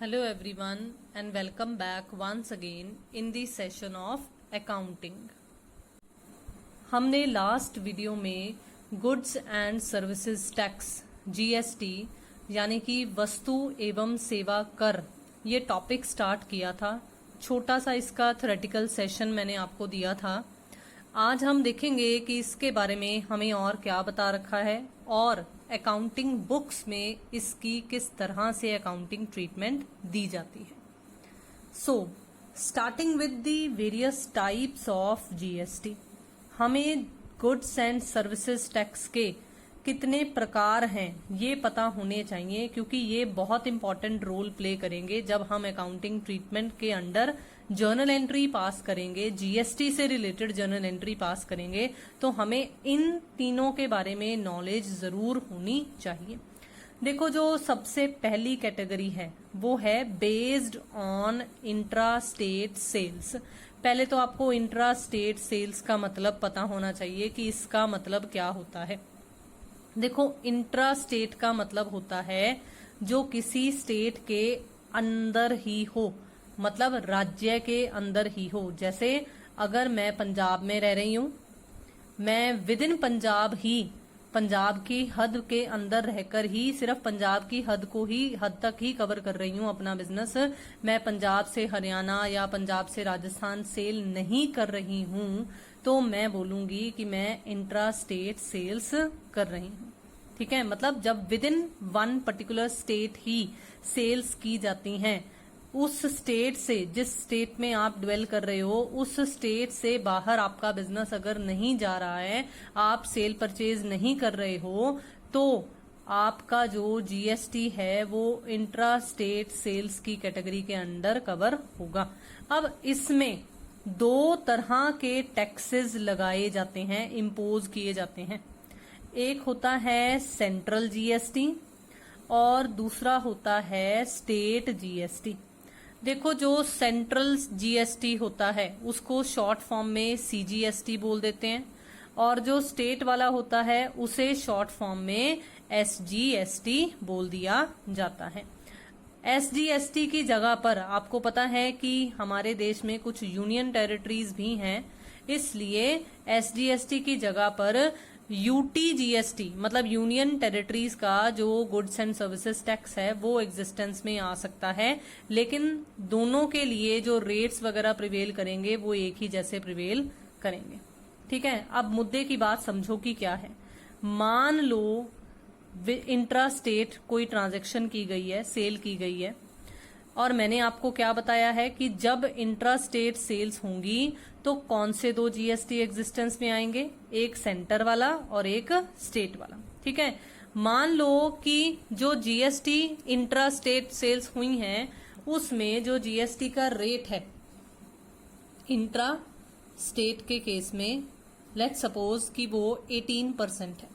Hello everyone and welcome back once again in the session of accounting. हमने last video में goods and services tax GST यानी कि वस्तु एवं सेवा कर ये टॉपिक स्टार्ट किया था। छोटा सा इसका थ्योरेटिकल सेशन मैंने आपको दिया था। आज हम देखेंगे कि इसके बारे में हमें और क्या बता रखा है और अकाउंटिंग बुक्स में इसकी किस तरह से अकाउंटिंग ट्रीटमेंट दी जाती है। So starting with the various types of GST, हमें गुड्स एंड सर्विसेज टैक्स के कितने प्रकार हैं ये पता होने चाहिए, क्योंकि ये बहुत इंपॉर्टेंट रोल प्ले करेंगे जब हम अकाउंटिंग ट्रीटमेंट के अंडर जर्नल एंट्री पास करेंगे, जीएसटी से रिलेटेड जर्नल एंट्री पास करेंगे, तो हमें इन तीनों के बारे में नॉलेज जरूर होनी चाहिए। देखो, जो सबसे पहली कैटेगरी है वो है based on intra state sales. पहले तो आपको इंट्रा स्टेट सेल्स का मतलब पता होना चाहिए कि इसका मतलब क्या होता है। देखो, इंट्रा स्टेट का मतलब होता है जो किसी स्टेट के अंदर ही हो, मतलब राज्य के अंदर ही हो। जैसे अगर मैं पंजाब में रह रही हूं, मैं विद इन पंजाब ही पंजाब की हद के अंदर रहकर ही सिर्फ पंजाब की हद तक ही कवर कर रही हूं अपना बिजनेस। मैं पंजाब से हरियाणा या पंजाब से राजस्थान सेल नहीं कर रही हूं, तो मैं बोलूंगी कि मैं इंट्रा स्टेट सेल्स कर रही हूं। ठीक है, मतलब जब within one particular state ही सेल्स की जाती हैं, उस स्टेट से, जिस स्टेट में आप ड्वेल कर रहे हो, उस स्टेट से बाहर आपका बिजनेस अगर नहीं जा रहा है, आप सेल परचेज नहीं कर रहे हो, तो आपका जो जीएसटी है वो इंट्रा स्टेट सेल्स की कैटेगरी के अंडर कवर होगा। अब इसमें दो तरह के टैक्सेस लगाए जाते हैं, इम्पोज किए जाते हैं। एक होता है सेंट्रल जीएसटी और दूसरा होता है स्टेट जीएसटी। देखो, जो सेंट्रल जीएसटी होता है उसको शॉर्ट फॉर्म में सीजीएसटी बोल देते हैं, और जो स्टेट वाला होता है उसे शॉर्ट फॉर्म में एसजीएसटी बोल दिया जाता है। एसजीएसटी की जगह पर आपको पता है कि हमारे देश में कुछ यूनियन टेरिटरीज भी हैं, इसलिए एसजीएसटी की जगह पर यूटीजीएसटी मतलब यूनियन टेरिटरीज का जो गुड्स एंड सर्विसेज टैक्स है वो एग्जिस्टेंस में आ सकता है, लेकिन दोनों के लिए जो रेट्स वगैरह प्रिवेल करेंगे वो एक ही जैसे प्रिवेल करेंगे। ठीक है, अब मुद्दे की बात समझो कि क्या है। मान लो इंट्रा स्टेट कोई ट्रांजैक्शन की गई है, सेल की गई है, और मैंने आपको क्या बताया है कि जब इंट्रा स्टेट सेल्स होंगी तो कौन से दो जीएसटी एग्जिस्टेंस में आएंगे, एक सेंटर वाला और एक स्टेट वाला। ठीक है, मान लो कि जो जीएसटी इंट्रा स्टेट सेल्स हुई हैं उसमें जो जीएसटी का रेट है इंट्रा स्टेट के केस में, लेट्स सपोज कि वो 18% है।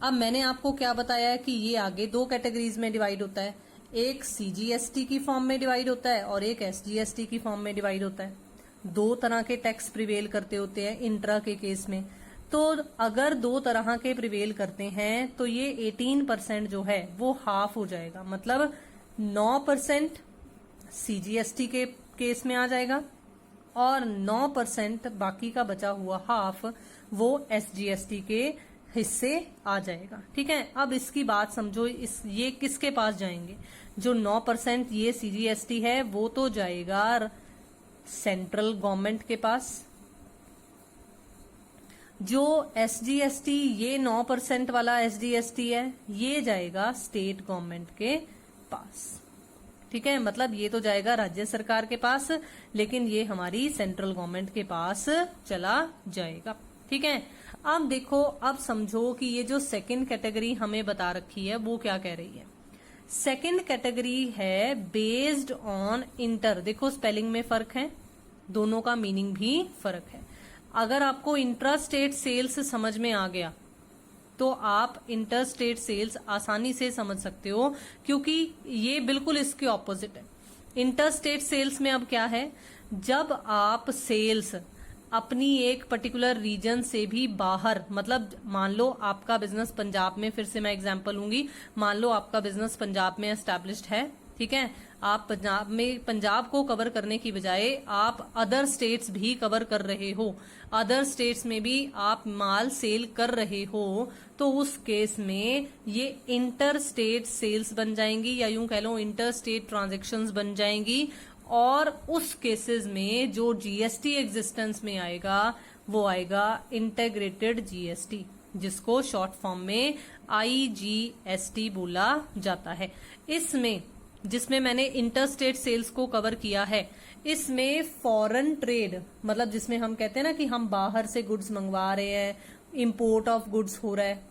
अब मैंने आपको क्या बताया है कि ये आगे दो कैटेगरीज में डिवाइड होता है, एक सीजीएसटी की फॉर्म में डिवाइड होता है और एक एसजीएसटी की फॉर्म में डिवाइड होता है। दो तरह के टैक्स प्रिवेल करते होते हैं इंट्रा के केस में। तो अगर दो तरह के प्रिवेल करते हैं तो ये 18% जो है वो हाफ हो जाएगा, मतलब 9% सीजीएसटी के केस में आ जाएगा और 9% बाकी का बचा हुआ हाफ वो एसजीएसटी के हिस्से आ जाएगा। ठीक है, अब इसकी बात समझो, ये किसके पास जाएंगे? जो 9% ये सीजीएसटी है वो तो जाएगा सेंट्रल गवर्नमेंट के पास। जो एसजीएसटी, ये 9% वाला एसजीएसटी है, ये जाएगा स्टेट गवर्नमेंट के पास। ठीक है, मतलब ये तो जाएगा राज्य सरकार के पास, लेकिन ये हमारी सेंट्रल गवर्नमेंट के पास चला जाएगा। ठीक है, अब देखो, अब समझो कि ये जो सेकंड कैटेगरी हमें बता रखी है वो क्या कह रही है। सेकंड कैटेगरी है बेस्ड ऑन इंटर। देखो, स्पेलिंग में फर्क है, दोनों का मीनिंग भी फर्क है। अगर आपको इंट्रा स्टेट सेल्स समझ में आ गया तो आप इंटर स्टेट सेल्स आसानी से समझ सकते हो, क्योंकि ये बिल्कुल इसके ऑपोजिट है। इंटर स्टेट सेल्स में अब क्या है, जब आप सेल्स अपनी एक पर्टिकुलर रीजन से भी बाहर, मतलब मान लो आपका बिजनेस पंजाब में, फिर से मैं एग्जांपल लूंगी, मान लो आपका बिजनेस पंजाब में एस्टैब्लिश्ड है, ठीक है, आप पंजाब को कवर करने की बजाय आप अदर स्टेट्स भी कवर कर रहे हो, अदर स्टेट्स में भी आप माल सेल कर रहे हो, तो उस केस में ये इंटर स्टेट सेल्स बन जाएंगी, या यूं कह लो इंटर स्टेट ट्रांजेक्शन्स बन जाएंगी। और उस केसेस में जो जीएसटी एग्जिस्टेंस में आएगा वो आएगा इंटीग्रेटेड जीएसटी, जिसको शॉर्ट फॉर्म में आईजीएसटी बोला जाता है। इसमें जिसमें मैंने इंटरस्टेट सेल्स को कवर किया है, इसमें फॉरेन ट्रेड, मतलब जिसमें हम कहते हैं ना कि हम बाहर से गुड्स मंगवा रहे हैं, इंपोर्ट ऑफ गुड्स हो रहा है,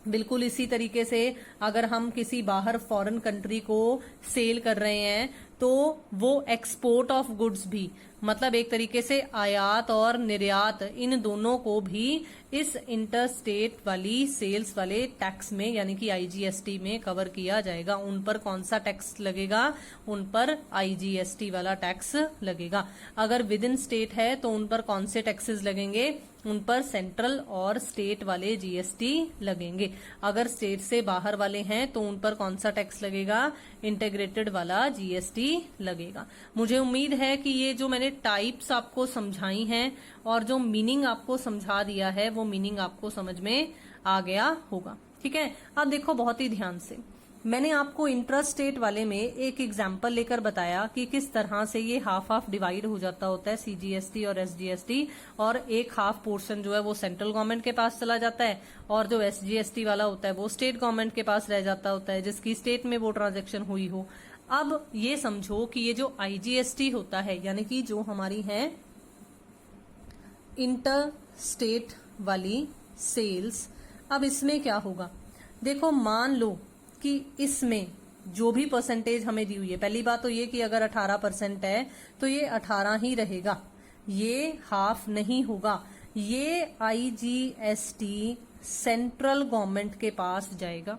बिल्कुल इसी तरीके से अगर हम किसी बाहर फॉरेन कंट्री को सेल कर रहे हैं तो वो एक्सपोर्ट ऑफ गुड्स भी, मतलब एक तरीके से आयात और निर्यात, इन दोनों को भी इस इंटरस्टेट वाली सेल्स वाले टैक्स में यानी कि आईजीएसटी में कवर किया जाएगा। उन पर कौन सा टैक्स लगेगा? उन पर आईजीएसटी वाला टैक्स लगेगा। अगर विद इन स्टेट है तो उन पर कौन से टैक्सेस लगेंगे? उन पर सेंट्रल और स्टेट वाले जीएसटी लगेंगे। अगर स्टेट से बाहर वाले हैं तो उन पर कौन सा टैक्स लगेगा? इंटीग्रेटेड वाला जीएसटी लगेगा। मुझे उम्मीद है कि ये जो मैंने टाइप्स आपको समझाई हैं और जो मीनिंग आपको समझा दिया है वो मीनिंग आपको समझ में आ गया होगा। ठीक है, अब देखो बहुत ही ध्यान से, मैंने आपको इंट्रास्टेट वाले में एक एग्जाम्पल लेकर बताया कि किस तरह से ये हाफ हाफ डिवाइड हो जाता होता है, सीजीएसटी और एसजीएसटी, और एक हाफ पोर्शन जो है वो सेंट्रल गवर्नमेंट के पास चला जाता है और जो एसजीएसटी वाला होता है वो स्टेट गवर्नमेंट के पास रह जाता होता है, जिसकी स्टेट में वो ट्रांजेक्शन हुई हो। अब ये समझो कि ये जो आईजीएसटी होता है यानी कि जो हमारी है इंटर स्टेट वाली सेल्स, अब इसमें क्या होगा? देखो मान लो कि इसमें जो भी परसेंटेज हमें दी हुई है, पहली बात तो ये कि अगर 18% है तो ये 18 ही रहेगा, ये हाफ नहीं होगा। ये आईजीएसटी सेंट्रल गवर्नमेंट के पास जाएगा।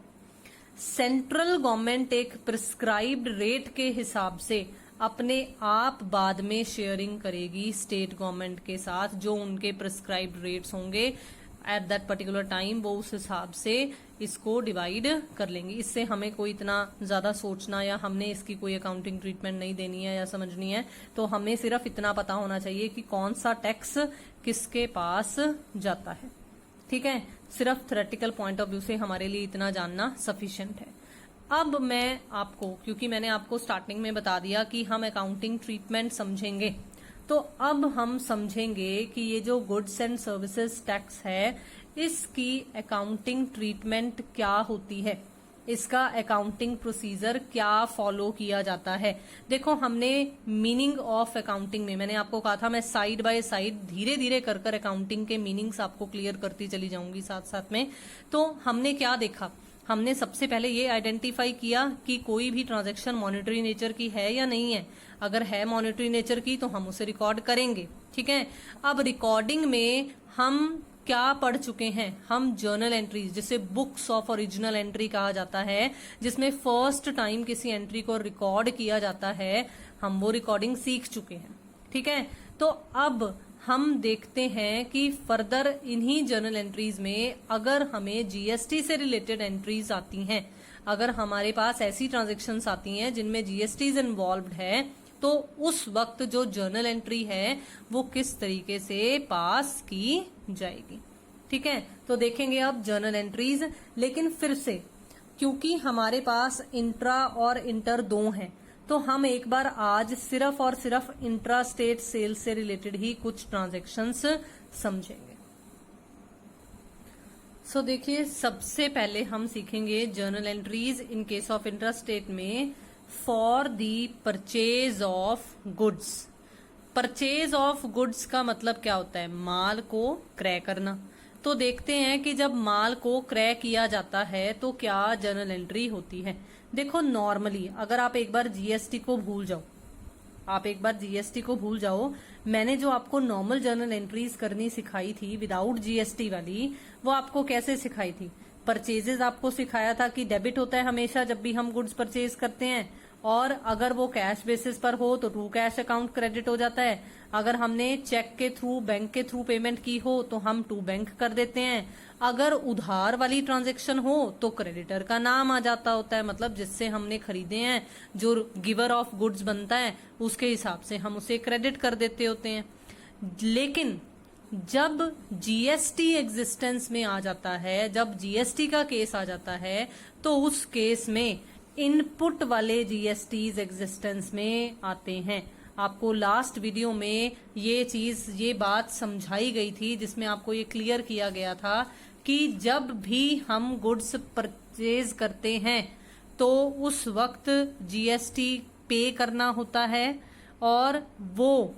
सेंट्रल गवर्नमेंट एक प्रिस्क्राइब्ड रेट के हिसाब से अपने आप बाद में शेयरिंग करेगी स्टेट गवर्नमेंट के साथ, जो उनके प्रिस्क्राइब्ड रेट्स होंगे एट दैट पर्टिकुलर टाइम, वो उस हिसाब से इसको डिवाइड कर लेंगे। इससे हमें कोई इतना ज्यादा सोचना या हमने इसकी कोई अकाउंटिंग ट्रीटमेंट नहीं देनी है या समझनी है, तो हमें सिर्फ इतना पता होना चाहिए कि कौन सा टैक्स किसके पास जाता है। ठीक है, सिर्फ थ्योरेटिकल पॉइंट ऑफ व्यू से हमारे लिए इतना जानना सफिशिएंट है। अब मैं आपको, क्योंकि मैंने आपको स्टार्टिंग में बता दिया कि हम अकाउंटिंग ट्रीटमेंट समझेंगे, तो अब हम समझेंगे कि ये जो गुड्स एंड सर्विसेज टैक्स है इसकी अकाउंटिंग ट्रीटमेंट क्या होती है, इसका अकाउंटिंग प्रोसीजर क्या फॉलो किया जाता है। देखो हमने मीनिंग ऑफ अकाउंटिंग में, मैंने आपको कहा था मैं साइड बाय साइड धीरे धीरे कर कर अकाउंटिंग के मीनिंग्स आपको क्लियर करती चली जाऊंगी साथ साथ में। तो हमने क्या देखा? हमने सबसे पहले ये आइडेंटिफाई किया कि कोई भी ट्रांजैक्शन मॉनेटरी नेचर की है या नहीं है। अगर है मॉनेटरी नेचर की तो हम उसे रिकॉर्ड करेंगे। ठीक है, अब रिकॉर्डिंग में हम क्या पढ़ चुके हैं? हम जर्नल एंट्रीज, जिसे बुक्स ऑफ ओरिजिनल एंट्री कहा जाता है, जिसमें फर्स्ट टाइम किसी एंट्री को रिकॉर्ड किया जाता है, हम वो रिकॉर्डिंग सीख चुके हैं। ठीक है, तो अब हम देखते हैं कि फर्दर इन्हीं जर्नल एंट्रीज में अगर हमें जीएसटी से रिलेटेड एंट्रीज आती हैं, अगर हमारे पास ऐसी ट्रांजैक्शंस आती हैं जिनमें जीएसटी इन्वॉल्व्ड है, तो उस वक्त जो जर्नल एंट्री है वो किस तरीके से पास की जाएगी। ठीक है, तो देखेंगे अब जर्नल एंट्रीज। लेकिन फिर से क्योंकि हमारे पास इंट्रा और इंटर दो हैं, तो हम एक बार आज सिर्फ और सिर्फ इंट्रा स्टेट सेल से रिलेटेड ही कुछ ट्रांजैक्शंस समझेंगे। सो देखिए, सबसे पहले हम सीखेंगे journal entries in case of intra state में for the purchase of goods. Purchase of goods का मतलब क्या होता है? माल को क्रय करना। तो देखते हैं कि जब माल को क्रय किया जाता है तो क्या जर्नल एंट्री होती है। देखो नॉर्मली अगर आप एक बार जीएसटी को भूल जाओ, मैंने जो आपको नॉर्मल जर्नल एंट्रीज करनी सिखाई थी विदाउट जीएसटी वाली, वो आपको कैसे सिखाई थी? परचेजेस आपको सिखाया था कि डेबिट होता है हमेशा जब भी हम गुड्स परचेज करते हैं, और अगर वो कैश बेसिस पर हो तो टू कैश अकाउंट क्रेडिट हो जाता है, अगर हमने चेक के थ्रू, बैंक के थ्रू पेमेंट की हो तो हम टू बैंक कर देते हैं। अगर उधार वाली ट्रांजैक्शन हो तो क्रेडिटर का नाम आ जाता होता है, मतलब जिससे हमने खरीदे हैं, जो गिवर ऑफ गुड्स बनता है उसके हिसाब से हम उसे क्रेडिट कर देते होते हैं। लेकिन जब जीएसटी एग्जिस्टेंस में आ जाता है, जब जीएसटी का केस आ जाता है, तो उस केस में इनपुट वाले जीएसटीज एग्जिस्टेंस में आते हैं। आपको लास्ट वीडियो में ये बात समझाई गई थी, जिसमें आपको ये क्लियर किया गया था कि जब भी हम गुड्स परचेज करते हैं तो उस वक्त जीएसटी पे करना होता है, और वो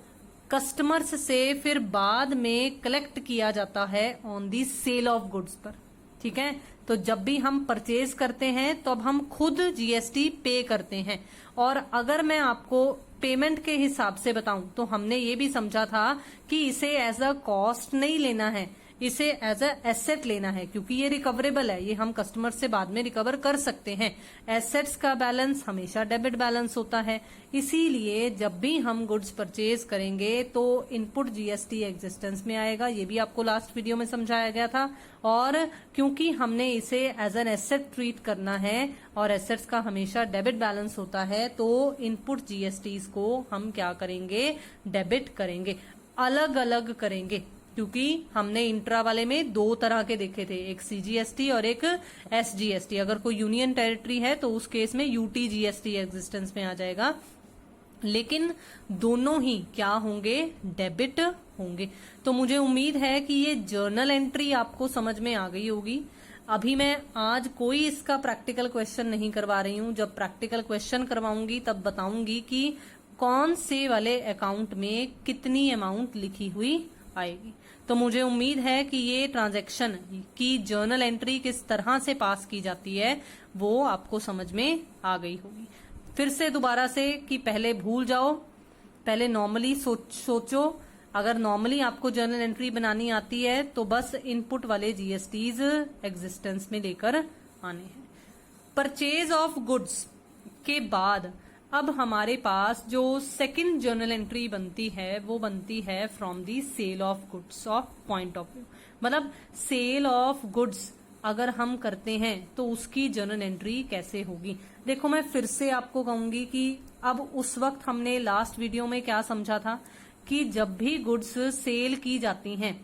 कस्टमर्स से फिर बाद में कलेक्ट किया जाता है on the sale of goods पर। ठीक है, तो जब भी हम परचेज करते हैं तो अब हम खुद जीएसटी पे करते हैं। और अगर मैं आपको पेमेंट के हिसाब से बताऊं तो हमने ये भी समझा था कि इसे एज अ कॉस्ट नहीं लेना है, इसे एज अ एसेट लेना है, क्योंकि ये रिकवरेबल है, ये हम कस्टमर से बाद में रिकवर कर सकते हैं। एसेट्स का बैलेंस हमेशा डेबिट बैलेंस होता है, इसीलिए जब भी हम गुड्स परचेज करेंगे तो इनपुट जीएसटी एग्जिस्टेंस में आएगा। ये भी आपको लास्ट वीडियो में समझाया गया था। और क्योंकि हमने इसे एज एन एसेट ट्रीट करना है और एसेट्स का हमेशा डेबिट बैलेंस होता है, तो इनपुट जीएसटीज को हम क्या करेंगे, डेबिट करेंगे, अलग अलग करेंगे, क्योंकि हमने इंट्रा वाले में दो तरह के देखे थे, एक सीजीएसटी और एक एसजीएसटी। अगर कोई यूनियन टेरिटरी है तो उस केस में यूटीजीएसटी एग्जिस्टेंस में आ जाएगा, लेकिन दोनों ही क्या होंगे, डेबिट होंगे। तो मुझे उम्मीद है कि ये जर्नल एंट्री आपको समझ में आ गई होगी। अभी मैं आज कोई इसका प्रैक्टिकल क्वेश्चन नहीं करवा रही हूं, जब प्रैक्टिकल क्वेश्चन करवाऊंगी तब बताऊंगी कि कौन से वाले अकाउंट में कितनी अमाउंट लिखी हुई आएगी। तो मुझे उम्मीद है कि ये ट्रांजैक्शन की जर्नल एंट्री किस तरह से पास की जाती है वो आपको समझ में आ गई होगी। फिर से दोबारा से कि पहले भूल जाओ, पहले नॉर्मली सोचो। अगर नॉर्मली आपको जर्नल एंट्री बनानी आती है तो बस इनपुट वाले जीएसटीज एग्जिस्टेंस में लेकर आने हैं। परचेज ऑफ गुड्स के बाद अब हमारे पास जो सेकंड जर्नल एंट्री बनती है वो बनती है from the sale of goods of point of view. मतलब सेल ऑफ गुड्स अगर हम करते हैं तो उसकी जर्नल एंट्री कैसे होगी। देखो, मैं फिर से आपको कहूंगी कि अब उस वक्त हमने लास्ट वीडियो में क्या समझा था कि जब भी गुड्स सेल की जाती हैं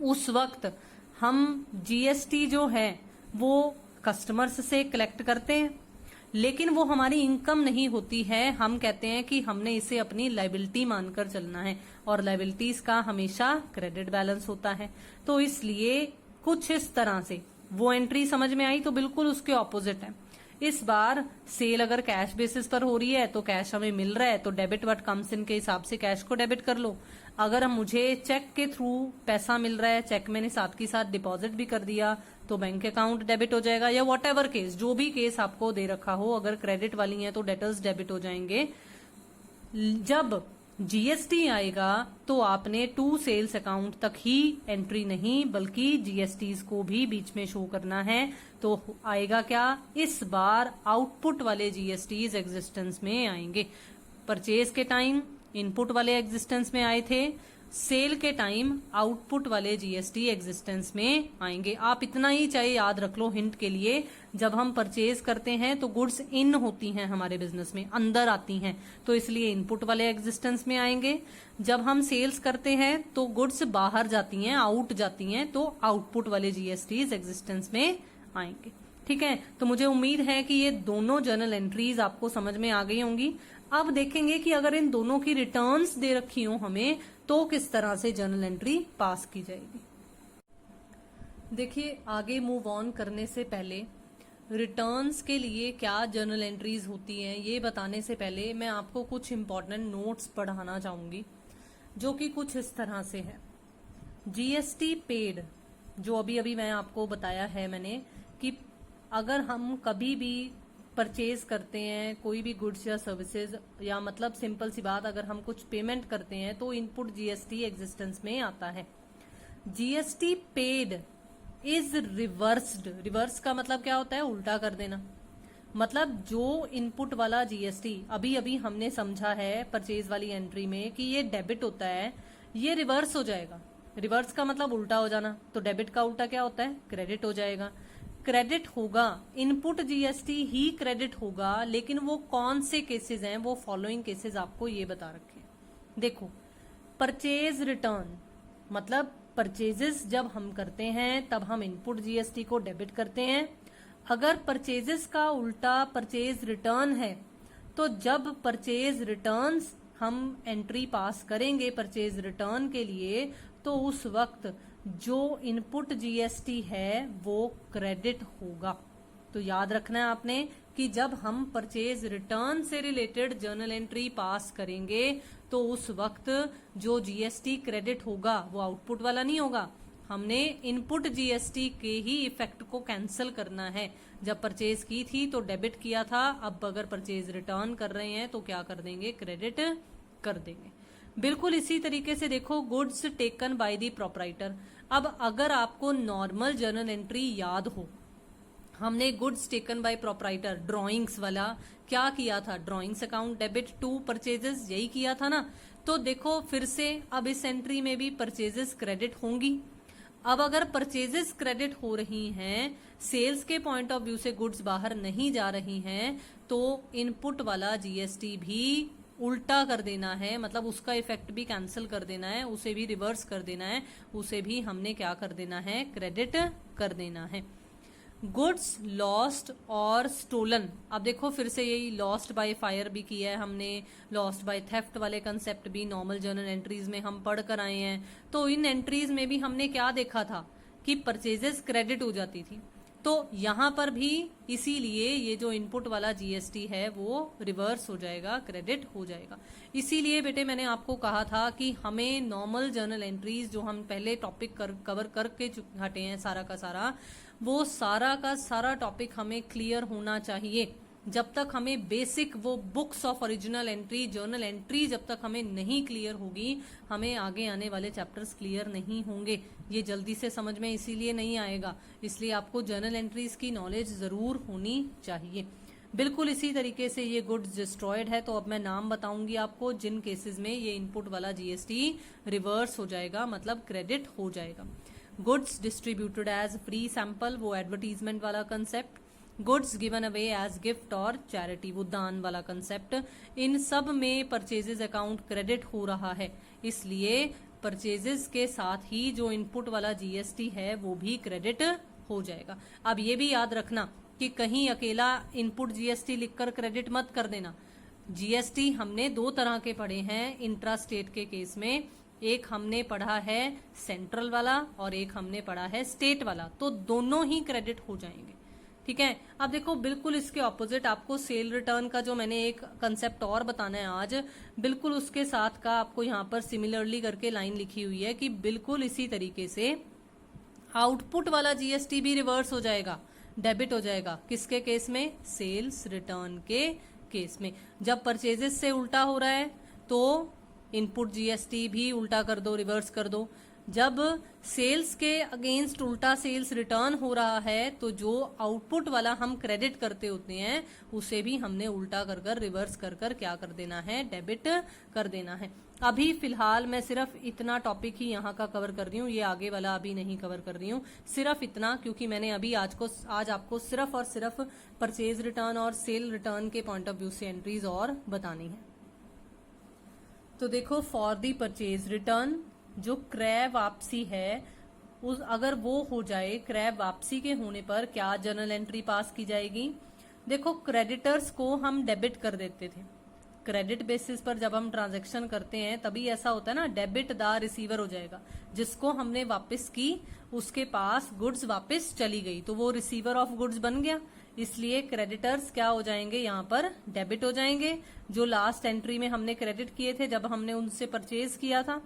उस वक्त हम जीएसटी जो है वो कस्टमर्स से कलेक्ट करते हैं, लेकिन वो हमारी इनकम नहीं होती है। हम कहते हैं कि हमने इसे अपनी लायबिलिटी मानकर चलना है, और लायबिलिटीज का हमेशा क्रेडिट बैलेंस होता है। तो इसलिए कुछ इस तरह से वो एंट्री समझ में आई, तो बिल्कुल उसके ऑपोजिट है। इस बार सेल अगर कैश बेसिस पर हो रही है तो कैश हमें मिल रहा है तो डेबिट व्हाट कम्स इन के हिसाब से कैश को डेबिट कर लो। अगर मुझे चेक के थ्रू पैसा मिल रहा है, चेक मैंने साथ के साथ डिपॉजिट भी कर दिया तो बैंक अकाउंट डेबिट हो जाएगा, या वॉट एवर केस, जो भी केस आपको दे रखा हो। अगर क्रेडिट वाली है तो डेटर्स डेबिट हो जाएंगे। जब जीएसटी आएगा तो आपने टू सेल्स अकाउंट तक ही एंट्री नहीं बल्कि जीएसटीज को भी बीच में शो करना है। तो आएगा क्या, इस बार आउटपुट वाले जीएसटीज एग्जिस्टेंस में आएंगे। परचेज के टाइम इनपुट वाले एग्जिस्टेंस में आए थे, सेल के टाइम आउटपुट वाले जीएसटी एग्जिस्टेंस में आएंगे। आप इतना ही चाहे याद रख लो हिंट के लिए, जब हम परचेज करते हैं तो गुड्स इन होती हैं हमारे बिजनेस में, अंदर आती हैं, तो इसलिए इनपुट वाले एग्जिस्टेंस में आएंगे। जब हम सेल्स करते हैं तो गुड्स बाहर जाती हैं, आउट जाती हैं, तो आउटपुट वाले जीएसटीज एग्जिस्टेंस में आएंगे। ठीक है, तो मुझे उम्मीद है कि ये दोनों जर्नल एंट्रीज आपको समझ में आ गई होंगी। अब देखेंगे कि अगर इन दोनों की रिटर्न्स दे रखी हो हमें तो किस तरह से जर्नल एंट्री पास की जाएगी। देखिए, आगे मूव ऑन करने से पहले रिटर्न्स के लिए क्या जर्नल एंट्रीज होती हैं ये बताने से पहले मैं आपको कुछ इंपॉर्टेंट नोट्स पढ़ाना चाहूंगी, जो कि कुछ इस तरह से है। जीएसटी पेड, जो अभी अभी मैं आपको बताया है मैंने कि अगर हम कभी भी परचेज करते हैं कोई भी गुड्स या सर्विसेज, या मतलब सिंपल सी बात, अगर हम कुछ पेमेंट करते हैं तो इनपुट जीएसटी एग्जिस्टेंस में आता है। GST paid is reversed. Reverse का मतलब क्या होता है, उल्टा कर देना। मतलब जो इनपुट वाला जीएसटी अभी अभी हमने समझा है परचेज वाली एंट्री में कि ये डेबिट होता है, ये रिवर्स हो जाएगा। रिवर्स का मतलब उल्टा हो जाना, तो डेबिट का उल्टा क्या होता है? क्रेडिट हो जाएगा। क्रेडिट होगा, इनपुट जीएसटी ही क्रेडिट होगा, लेकिन वो कौन से केसेस हैं, वो फॉलोइंग केसेस आपको ये बता रखे हैं। देखो, परचेज रिटर्न मतलब परचेजेस जब हम करते हैं तब हम इनपुट जीएसटी को डेबिट करते हैं। अगर परचेजेस का उल्टा परचेज रिटर्न है, तो जब परचेज रिटर्न्स हम एंट्री पास करेंगे परचेज रिटर्न के लिए, तो उस वक्त जो इनपुट जीएसटी है वो क्रेडिट होगा। तो याद रखना है आपने कि जब हम परचेज रिटर्न से रिलेटेड जर्नल एंट्री पास करेंगे तो उस वक्त जो जीएसटी क्रेडिट होगा वो आउटपुट वाला नहीं होगा। हमने इनपुट जीएसटी के ही इफेक्ट को कैंसिल करना है। जब परचेज की थी तो डेबिट किया था, अब अगर परचेज रिटर्न कर रहे हैं तो क्या कर देंगे? क्रेडिट कर देंगे। बिल्कुल इसी तरीके से देखो, goods taken by the proprietor. अब अगर आपको नॉर्मल जर्नल एंट्री याद हो, हमने goods taken by proprietor drawings वाला क्या किया था? Drawings account debit to purchases, यही किया था ना। तो देखो फिर से अब इस एंट्री में भी परचेजेस क्रेडिट होंगी। अब अगर परचेजेस क्रेडिट हो रही हैं, सेल्स के पॉइंट ऑफ व्यू से गुड्स बाहर नहीं जा रही हैं, तो इनपुट वाला जीएसटी भी उल्टा कर देना है, मतलब उसका इफेक्ट भी कैंसिल कर देना है, उसे भी रिवर्स कर देना है, उसे भी हमने क्या कर देना है? क्रेडिट कर देना है। गुड्स लॉस्ट और स्टोलन, अब देखो फिर से यही लॉस्ट बाय फायर भी किया है हमने, लॉस्ट बाय थेफ्ट वाले कंसेप्ट भी नॉर्मल जर्नल एंट्रीज में हम पढ़ कर आए हैं। तो इन एंट्रीज में भी हमने क्या देखा था कि परचेजेस क्रेडिट हो जाती थी। तो यहां पर भी इसीलिए ये जो इनपुट वाला जीएसटी है वो रिवर्स हो जाएगा, क्रेडिट हो जाएगा। इसीलिए बेटे मैंने आपको कहा था कि हमें नॉर्मल जर्नल एंट्रीज जो हम पहले टॉपिक कवर करके हटे हैं सारा का सारा, वो सारा का सारा टॉपिक हमें क्लियर होना चाहिए। जब तक हमें बेसिक वो books of original entry, journal entry जब तक हमें नहीं क्लियर होगी, हमें आगे आने वाले चैप्टर्स क्लियर नहीं होंगे। ये जल्दी से समझ में इसीलिए नहीं आएगा, इसलिए आपको जर्नल एंट्रीज की नॉलेज जरूर होनी चाहिए। बिल्कुल इसी तरीके से ये गुड्स डिस्ट्रॉयड है, तो अब मैं नाम बताऊंगी आपको जिन केसेस में ये इनपुट वाला जीएसटी रिवर्स हो जाएगा, मतलब क्रेडिट हो जाएगा। Goods distributed as free sample, वो एडवर्टीजमेंट वाला concept. Goods given away as gift और चैरिटी, वो दान वाला कंसेप्ट। इन सब में परचेजेस अकाउंट क्रेडिट हो रहा है, इसलिए परचेजेस के साथ ही जो इनपुट वाला जीएसटी है वो भी क्रेडिट हो जाएगा। अब ये भी याद रखना कि कहीं अकेला इनपुट जीएसटी लिखकर क्रेडिट मत कर देना। जीएसटी हमने दो तरह के पढ़े हैं इंट्रा स्टेट के केस में, एक हमने पढ़ा है सेंट्रल वाला और एक हमने पढ़ा है स्टेट वाला, तो दोनों ही क्रेडिट हो जाएंगे। ठीक है। अब देखो बिल्कुल इसके ऑपोजिट आपको सेल रिटर्न का जो मैंने एक कंसेप्ट और बताना है आज, बिल्कुल उसके साथ का आपको यहाँ पर सिमिलरली करके लाइन लिखी हुई है कि बिल्कुल इसी तरीके से आउटपुट वाला जीएसटी भी रिवर्स हो जाएगा, डेबिट हो जाएगा। किसके केस में? सेल्स रिटर्न के केस में। जब परचेजेस से उल्टा हो रहा है तो इनपुट जीएसटी भी उल्टा कर दो, रिवर्स कर दो। जब सेल्स के अगेंस्ट उल्टा सेल्स रिटर्न हो रहा है तो जो आउटपुट वाला हम क्रेडिट करते होते हैं उसे भी हमने उल्टा कर कर रिवर्स कर कर क्या कर देना है? डेबिट कर देना है। अभी फिलहाल मैं सिर्फ इतना टॉपिक ही यहाँ का कवर कर रही हूँ, ये आगे वाला अभी नहीं कवर कर रही हूँ, सिर्फ इतना, क्योंकि मैंने अभी आज आपको सिर्फ और सिर्फ परचेज रिटर्न और सेल रिटर्न के पॉइंट ऑफ व्यू से एंट्रीज और बतानी है। तो देखो, फॉर दी परचेज रिटर्न जो क्रय वापसी है उस अगर वो हो जाए, क्रय वापसी के होने पर क्या जर्नल एंट्री पास की जाएगी? देखो, क्रेडिटर्स को हम डेबिट कर देते थे। क्रेडिट बेसिस पर जब हम ट्रांजैक्शन करते हैं तभी ऐसा होता है ना, डेबिट द रिसीवर हो जाएगा। जिसको हमने वापस की उसके पास गुड्स वापस चली गई तो वो रिसीवर ऑफ गुड्स बन गया, इसलिए क्रेडिटर्स क्या हो जाएंगे? यहाँ पर डेबिट हो जाएंगे। जो लास्ट एंट्री में हमने क्रेडिट किए थे जब हमने उनसे परचेज किया था,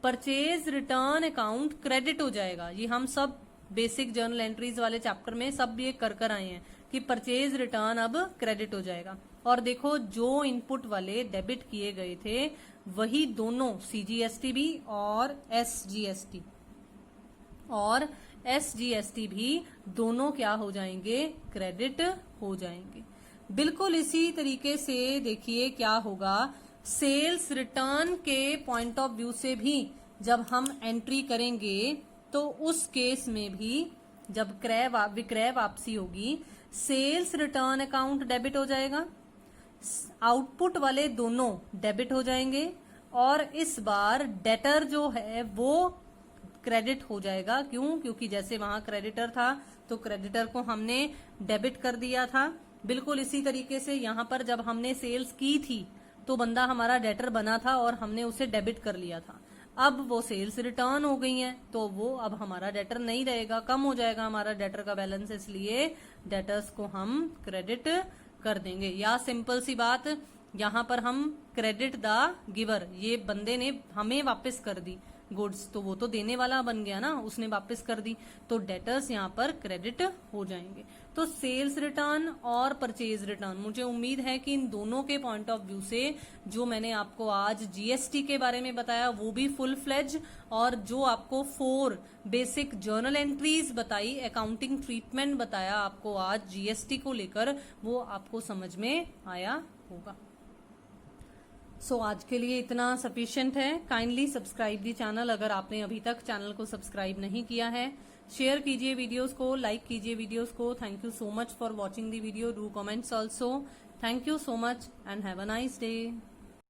परचेज रिटर्न अकाउंट क्रेडिट हो जाएगा। ये हम सब बेसिक जर्नल एंट्रीज वाले चैप्टर में सब ये कर आए हैं कि परचेज रिटर्न अब क्रेडिट हो जाएगा। और देखो, जो इनपुट वाले डेबिट किए गए थे वही दोनों सीजीएसटी भी और एसजीएसटी भी दोनों क्या हो जाएंगे? क्रेडिट हो जाएंगे। बिल्कुल इसी तरीके से देखिए क्या होगा, सेल्स रिटर्न के पॉइंट ऑफ व्यू से भी जब हम एंट्री करेंगे तो उस केस में भी जब विक्रय वापसी होगी, सेल्स रिटर्न अकाउंट डेबिट हो जाएगा, आउटपुट वाले दोनों डेबिट हो जाएंगे, और इस बार डेटर जो है वो क्रेडिट हो जाएगा। क्यों? क्योंकि जैसे वहां क्रेडिटर था तो क्रेडिटर को हमने डेबिट कर दिया था। बिल्कुल इसी तरीके से यहाँ पर जब हमने सेल्स की थी तो बंदा हमारा डेटर बना था और हमने उसे डेबिट कर लिया था। अब वो सेल्स रिटर्न हो गई हैं तो वो अब हमारा डेटर नहीं रहेगा, कम हो जाएगा हमारा डेटर का बैलेंस, इसलिए डेटर्स को हम क्रेडिट कर देंगे। या सिंपल सी बात, यहाँ पर हम क्रेडिट द गिवर, ये बंदे ने हमें वापस कर दी गुड्स, तो वो तो देने वाला बन गया ना, उसने वापस कर दी, तो डेटर्स यहाँ पर क्रेडिट हो जाएंगे। तो सेल्स रिटर्न और परचेज रिटर्न, मुझे उम्मीद है कि इन दोनों के पॉइंट ऑफ व्यू से जो मैंने आपको आज जीएसटी के बारे में बताया वो भी फुल फ्लेज, और जो आपको 4 बेसिक जर्नल एंट्रीज बताई, अकाउंटिंग ट्रीटमेंट बताया आपको आज जीएसटी को लेकर, वो आपको समझ में आया होगा। सो आज के लिए इतना सफिशिएंट है। काइंडली सब्सक्राइब दी चैनल अगर आपने अभी तक चैनल को सब्सक्राइब नहीं किया है। शेयर कीजिए वीडियोस को, लाइक कीजिए वीडियोस को। Thank you so much for watching the video. Do comments also. Thank you so much and have a nice day.